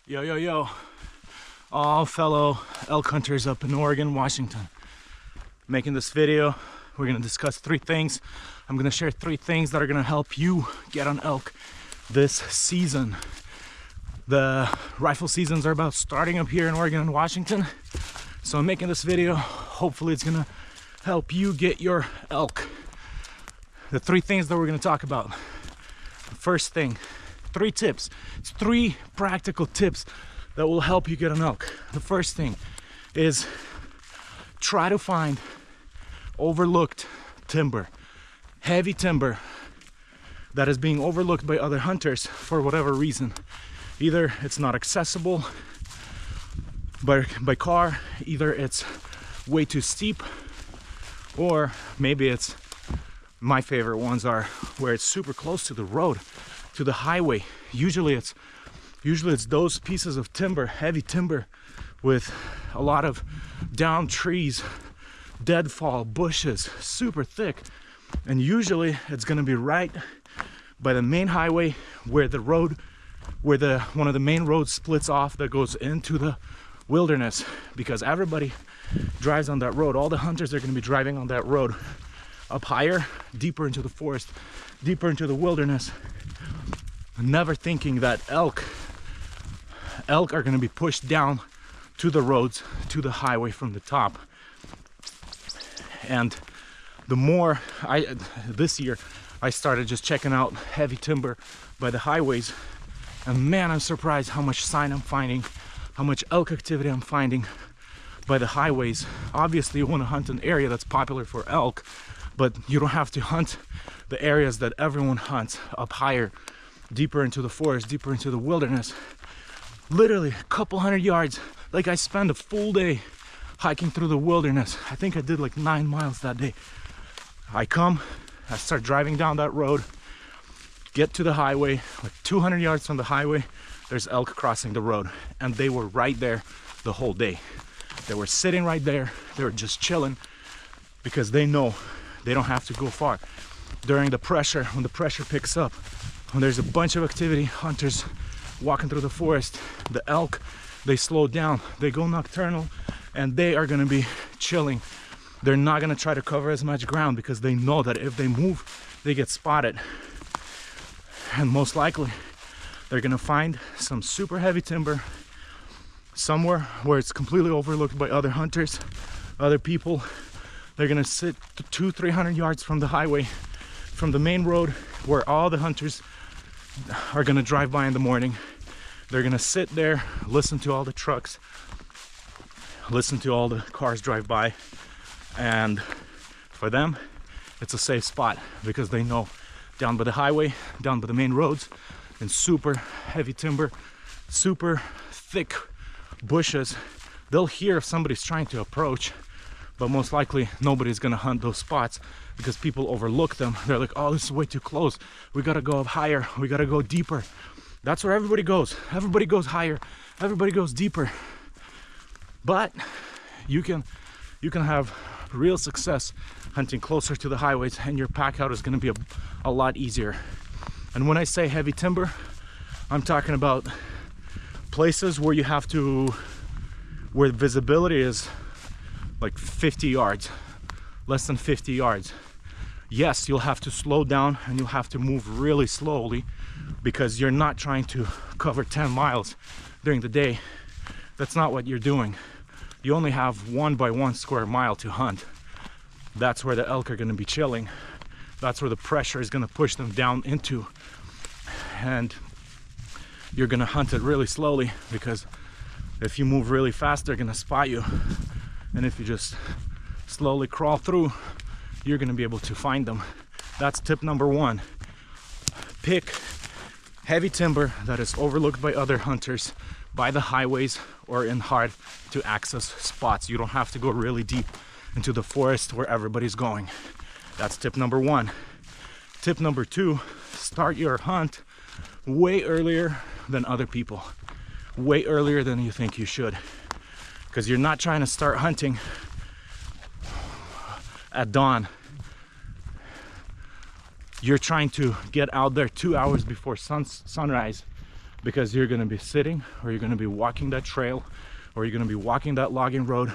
Yo, yo, yo, all fellow elk hunters up in Oregon, Washington. Making this video, we're gonna discuss three things. I'm gonna share three things that are gonna help you get on elk this season. The rifle seasons are about starting up here in Oregon and Washington. So I'm making this video, hopefully it's gonna help you get your elk. The three things that we're gonna talk about. The first thing, 3 tips. It's 3 practical tips that will help you get an elk. The first thing is try to find overlooked timber, heavy timber that is being overlooked by other hunters for whatever reason. Either it's not accessible by car, either it's way too steep, or maybe it's, my favorite ones are where it's super close to the road, to the highway. Usually it's those pieces of timber, heavy timber with a lot of down trees, deadfall bushes, super thick, and usually it's going to be right by the main highway where the road, one of the main roads splits off that goes into the wilderness, because everybody drives on that road. All the hunters are going to be driving on that road up higher, deeper into the forest, deeper into the wilderness, never thinking that elk are going to be pushed down to the roads, to the highway from the top. And the more this year I started just checking out heavy timber by the highways, and man, I'm surprised how much sign I'm finding, how much elk activity I'm finding by the highways. Obviously you want to hunt an area that's popular for elk, but you don't have to hunt the areas that everyone hunts up higher, deeper into the forest, deeper into the wilderness. Literally a couple hundred yards. Like, I spent a full day hiking through the wilderness. I think I did like 9 miles that day. I start driving down that road, get to the highway, like 200 yards from the highway, there's elk crossing the road, and they were right there the whole day. They were sitting right there, they were just chilling, because they know they don't have to go far. During the pressure, when the pressure picks up, when there's a bunch of activity, hunters walking through the forest, the elk, they slow down, they go nocturnal, and they are gonna be chilling. They're not gonna try to cover as much ground, because they know that if they move, they get spotted. And most likely, they're gonna find some super heavy timber somewhere where it's completely overlooked by other hunters, other people. They're gonna sit 200-300 yards from the highway, from the main road where all the hunters are gonna drive by in the morning. They're gonna sit there, listen to all the trucks, listen to all the cars drive by, and for them it's a safe spot, because they know down by the highway, down by the main roads, and super heavy timber, super thick bushes, they'll hear if somebody's trying to approach, but most likely nobody's gonna hunt those spots because people overlook them. They're like, oh, this is way too close, we gotta go up higher, we gotta go deeper. That's where everybody goes. Everybody goes higher, everybody goes deeper. But you can have real success hunting closer to the highways, and your pack out is gonna be a lot easier. And when I say heavy timber, I'm talking about places where you have to, where visibility is like 50 yards, less than 50 yards. Yes, you'll have to slow down and you'll have to move really slowly, because you're not trying to cover 10 miles during the day. That's not what you're doing. You only have 1 by 1 square mile to hunt. That's where the elk are gonna be chilling. That's where the pressure is gonna push them down into. And you're gonna hunt it really slowly, because if you move really fast, they're gonna spot you. And if you just slowly crawl through, you're gonna be able to find them. That's tip number 1. Pick heavy timber that is overlooked by other hunters, by the highways or in hard to access spots. You don't have to go really deep into the forest where everybody's going. That's tip number 1. Tip number 2, start your hunt way earlier than other people. Way earlier than you think you should. Because you're not trying to start hunting at dawn. You're trying to get out there 2 hours before sunrise because you're gonna be sitting, or you're gonna be walking that trail, or you're gonna be walking that logging road,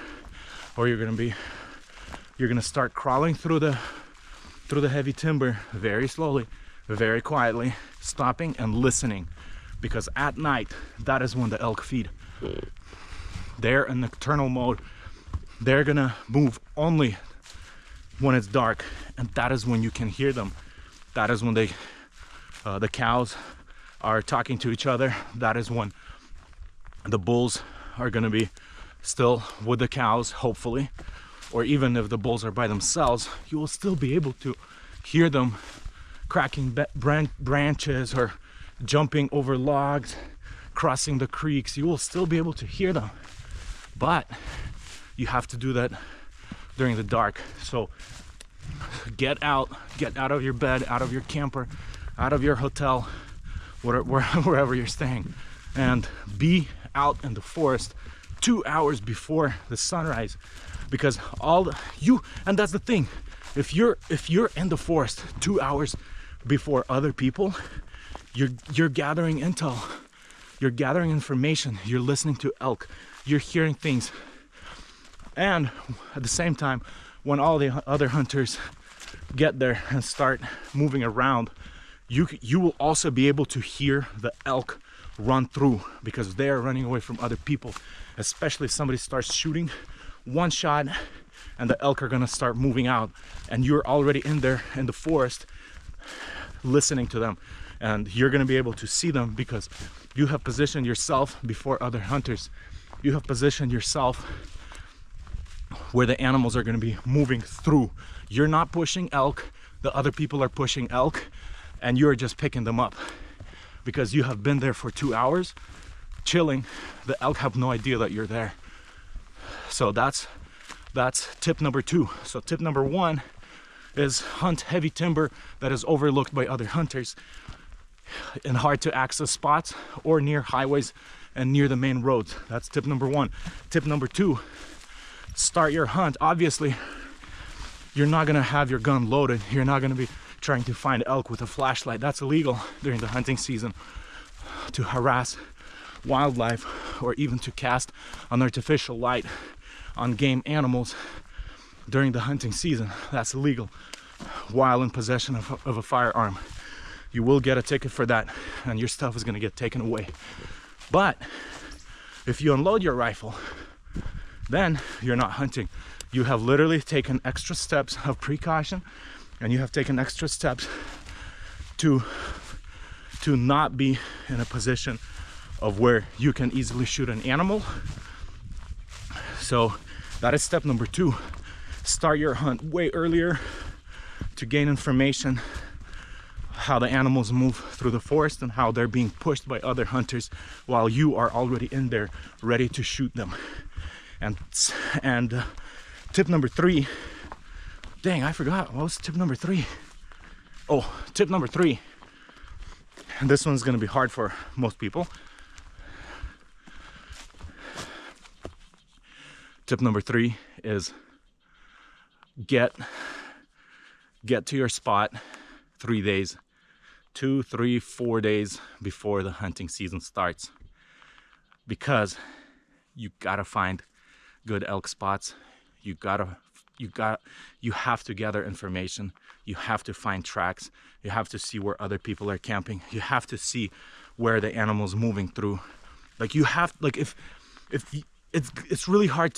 or you're gonna start crawling through the heavy timber very slowly, very quietly, stopping and listening, because at night, that is when the elk feed. They're in nocturnal mode. They're gonna move only when it's dark, and that is when you can hear them. That is when the cows are talking to each other. That is when the bulls are gonna be still with the cows, hopefully. Or even if the bulls are by themselves, you will still be able to hear them cracking branches or jumping over logs, crossing the creeks. You will still be able to hear them, but you have to do that during the dark. So get out of your bed, out of your camper, out of your hotel, wherever you're staying, and be out in the forest 2 hours before the sunrise, because and that's the thing, if you're in the forest 2 hours before other people, you're gathering intel, you're gathering information, you're listening to elk, you're hearing things. And at the same time, when all the other hunters get there and start moving around, you will also be able to hear the elk run through, because they're running away from other people. Especially if somebody starts shooting one shot and the elk are gonna start moving out, and you're already in there in the forest listening to them, and you're gonna be able to see them because you have positioned yourself before other hunters. You have positioned yourself where the animals are going to be moving through. You're not pushing elk, the other people are pushing elk, and you're just picking them up because you have been there for 2 hours chilling. The elk have no idea that you're there. So that's tip number 2. So tip number 1 is hunt heavy timber that is overlooked by other hunters in hard to access spots or near highways and near the main roads. That's tip number 1. Tip number 2, start your hunt. Obviously, you're not gonna have your gun loaded. You're not gonna be trying to find elk with a flashlight. That's illegal during the hunting season, to harass wildlife or even to cast an artificial light on game animals during the hunting season. That's illegal while in possession of a firearm. You will get a ticket for that, and your stuff is gonna get taken away. But if you unload your rifle, then you're not hunting. You have literally taken extra steps of precaution, and you have taken extra steps to not be in a position of where you can easily shoot an animal. So that is step number 2. Start your hunt way earlier to gain information how the animals move through the forest and how they're being pushed by other hunters while you are already in there ready to shoot them. And tip number 3, dang, I forgot, what was tip number 3? Oh, tip number 3, and this one's gonna be hard for most people. Tip number 3 is get to your spot 3 days, 2, 3, 4 days before the hunting season starts, because you gotta find good elk spots. You have to gather information. You have to find tracks. You have to see where other people are camping. You have to see where the animal's moving through. Like you have, like if it's really hard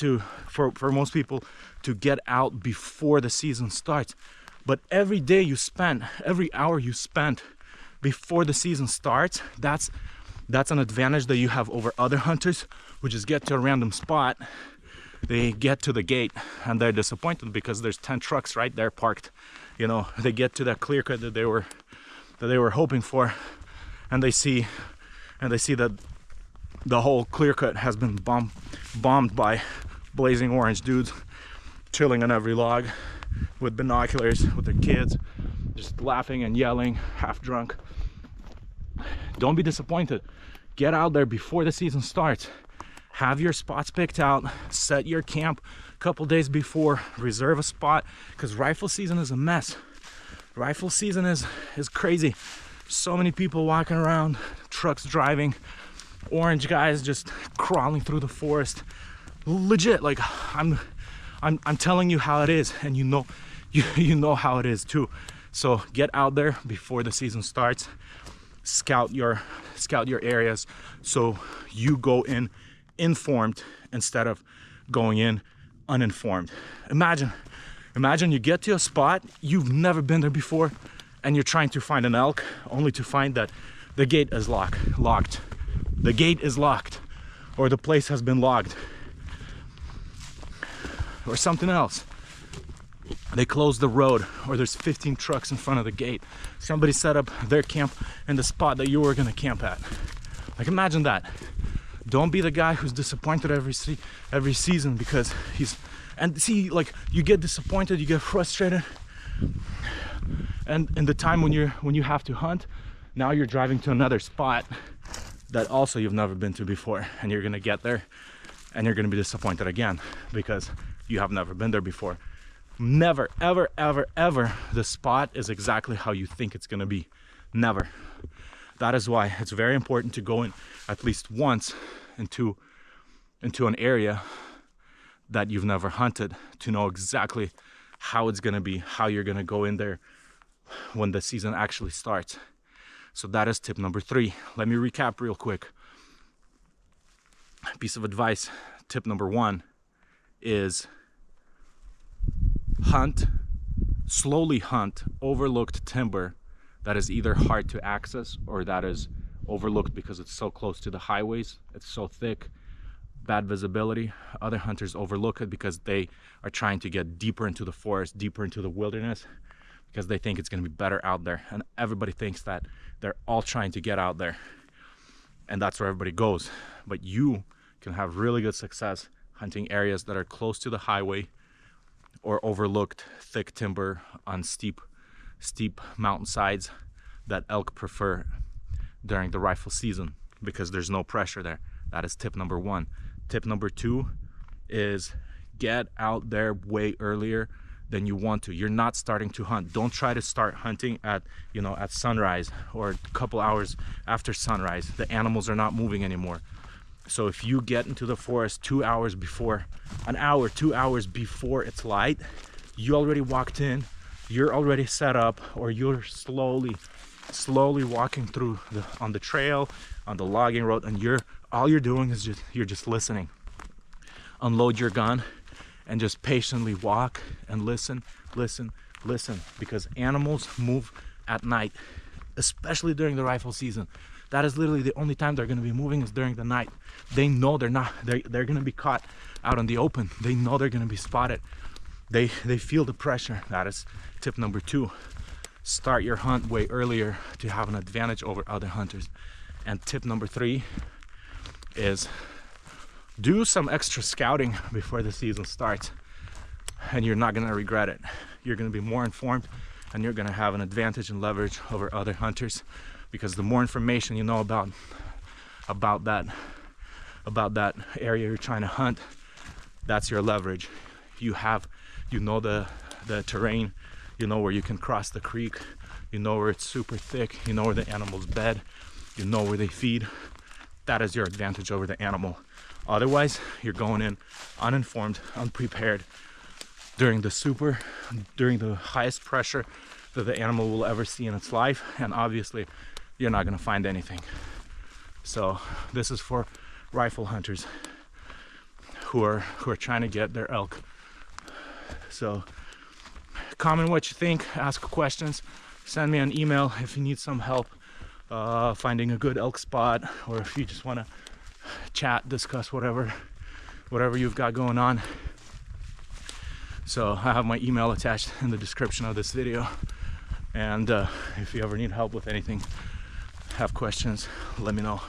for most people to get out before the season starts. But every day you spend, every hour you spend before the season starts, that's an advantage that you have over other hunters who just get to a random spot. They get to the gate and they're disappointed because there's 10 trucks right there parked. You know, they get to that clear cut that they were hoping for, and they see that the whole clear cut has been bombed by blazing orange dudes chilling on every log with binoculars with their kids, just laughing and yelling, half drunk. Don't be disappointed. Get out there before the season starts. Have your spots picked out, set your camp a couple days before, reserve a spot, because rifle season is a mess. Rifle season is crazy. So many people walking around, trucks driving, orange guys just crawling through the forest. Legit, like I'm telling you how it is, and you know how it is too. So get out there before the season starts. Scout your areas so you go in informed instead of going in uninformed. Imagine you get to a spot you've never been there before, and you're trying to find an elk, only to find that the gate is locked. The gate is locked, or the place has been logged, or something else. They closed the road, or there's 15 trucks in front of the gate. Somebody set up their camp in the spot that you were gonna camp at. Like, imagine that. Don't be the guy who's disappointed every season because like, you get disappointed, you get frustrated, and in the time when you have to hunt, now you're driving to another spot that also you've never been to before, and you're gonna get there and you're gonna be disappointed again because you have never been there before. Never, ever, ever, ever the spot is exactly how you think it's gonna be. Never. That is why it's very important to go in at least once into an area that you've never hunted, to know exactly how it's gonna be, how you're gonna go in there when the season actually starts. So that is tip number 3. Let me recap real quick. Piece of advice. Tip number 1 is slowly hunt overlooked timber that is either hard to access or that is overlooked because it's so close to the highways, it's so thick, bad visibility. Other hunters overlook it because they are trying to get deeper into the forest, deeper into the wilderness, because they think it's going to be better out there, and everybody thinks that. They're all trying to get out there, and that's where everybody goes. But you can have really good success hunting areas that are close to the highway or overlooked thick timber on steep mountainsides that elk prefer during the rifle season because there's no pressure there. That is tip number 1. Tip number 2 is get out there way earlier than you want to. You're not starting to hunt. Don't try to start hunting at sunrise or a couple hours after sunrise. The animals are not moving anymore. So if you get into the forest 2 hours before, 2 hours before it's light, you already walked in, you're already set up, or you're slowly walking through on the trail, on the logging road, and all you're doing is you're just listening. Unload your gun and just patiently walk and listen, because animals move at night, especially during the rifle season. That is literally the only time they're going to be moving is during the night. They know they're going to be caught out in the open. They know they're going to be spotted. They feel the pressure. That is tip number 2. Start your hunt way earlier to have an advantage over other hunters. And tip number 3 is do some extra scouting before the season starts, and you're not going to regret it. You're going to be more informed, and you're going to have an advantage and leverage over other hunters, because the more information you know about that area you're trying to hunt, that's your leverage. You know the terrain, you know where you can cross the creek, you know where it's super thick, you know where the animals bed, you know where they feed. That is your advantage over the animal. Otherwise, you're going in uninformed, unprepared during the highest pressure that the animal will ever see in its life, and obviously you're not going to find anything. So this is for rifle hunters who are trying to get their elk. So comment what you think, ask questions, send me an email if you need some help finding a good elk spot, or if you just want to chat, discuss whatever you've got going on. So I have my email attached in the description of this video, and if you ever need help with anything, have questions, let me know.